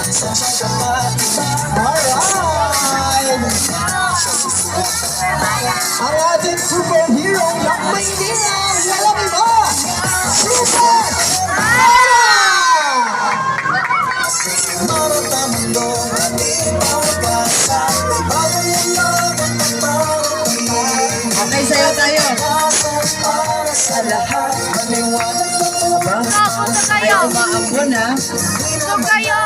Alright! Ang ating superhero ng Maynila! Alam mo ba? Super Mara! Marata mundo, ating pagkasa, bago yung laban ng bawat Okay, sayo tayo. sa lahat, maliwanag ng mga Punta kayo. Ay, umaambon ha. Punta kayo.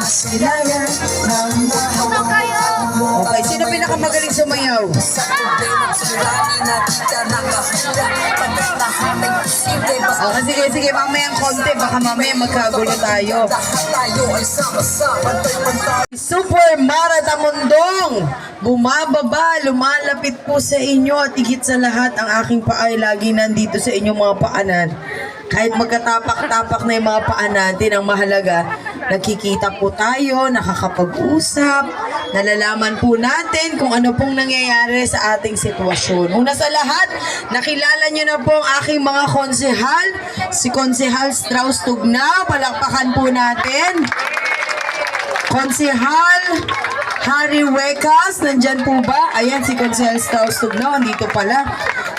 silaya ng Punta kayo. Okay, sino pinakamagaling sumayaw? Okay, sige, sige, mamayang konti. Baka mamaya magkagulo tayo. Super Mara Tamundong! Bumababa, lumalapit po sa inyo at higit sa lahat ang aking paa ay lagi nandito sa inyong mga paanan. Kahit magkatapak-tapak na yung mga paa natin, ang mahalaga, nagkikita po tayo, nakakapag-usap, nalalaman po natin kung ano pong nangyayari sa ating sitwasyon. Una sa lahat, nakilala nyo na po ang aking mga konsehal, si Konsehal Strauss Tugnaw, palakpakan po natin. Konsehal Harry Huecas, nandyan po ba? Ayan, si Konsehal Strauss Tugnaw, andito pala.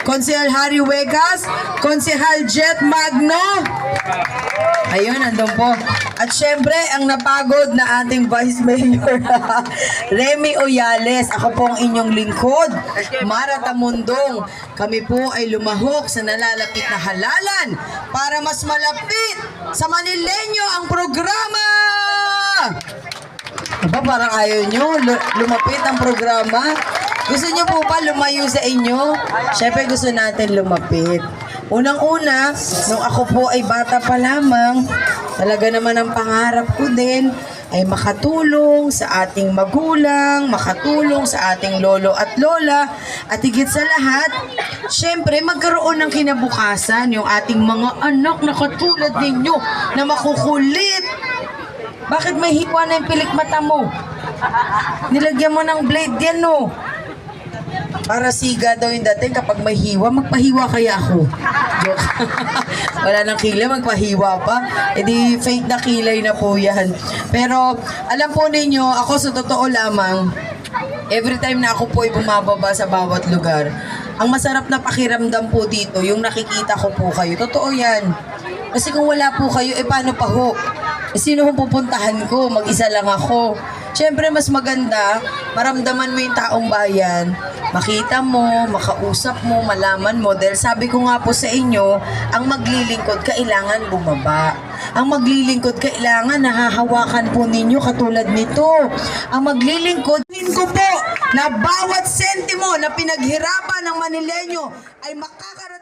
Konsehal Harry Huecas, Konsehal Jet Magno. Ayun, nandun po. At syempre, ang napagod na ating Vice Mayor, Remy Oyales. Ako po ang inyong lingkod, Mara Tamundong. Kami po ay lumahok sa nalalapit na halalan para mas malapit sa Manileño ang programa. Aba, parang ayaw nyo, lumapit ang programa. Gusto nyo po ba lumayo sa inyo? Siyempre gusto natin lumapit. Unang-una, nung ako po ay bata pa lamang, talaga naman ang pangarap ko din ay makatulong sa ating magulang, makatulong sa ating lolo at lola, at higit sa lahat, siyempre magkaroon ng kinabukasan yung ating mga anak na katulad ninyo na makukulit. Bakit may hiwa na yung pilik mata mo? Nilagyan mo ng blade yan, no? Para siga daw yung dating kapag may hiwa, magpahiwa kaya ako. Joke. Wala nang kilay, magpahiwa pa. E di fake na kilay na po yan. Pero alam po ninyo, ako sa totoo lamang, every time na ako po ay bumababa sa bawat lugar, ang masarap na pakiramdam po dito, yung nakikita ko po kayo. Totoo yan. Kasi kung wala po kayo, paano pa ho? Sino kung pupuntahan ko? Mag-isa lang ako. Siyempre, mas maganda, maramdaman mo yung taong bayan, makita mo, makausap mo, malaman mo. Dahil sabi ko nga po sa inyo, ang maglilingkod, kailangan bumaba. Ang maglilingkod, kailangan nahahawakan po ninyo katulad nito. Ang maglilingkod, ko po na bawat sentimo na pinaghirapan ng Manileño ay makakaroon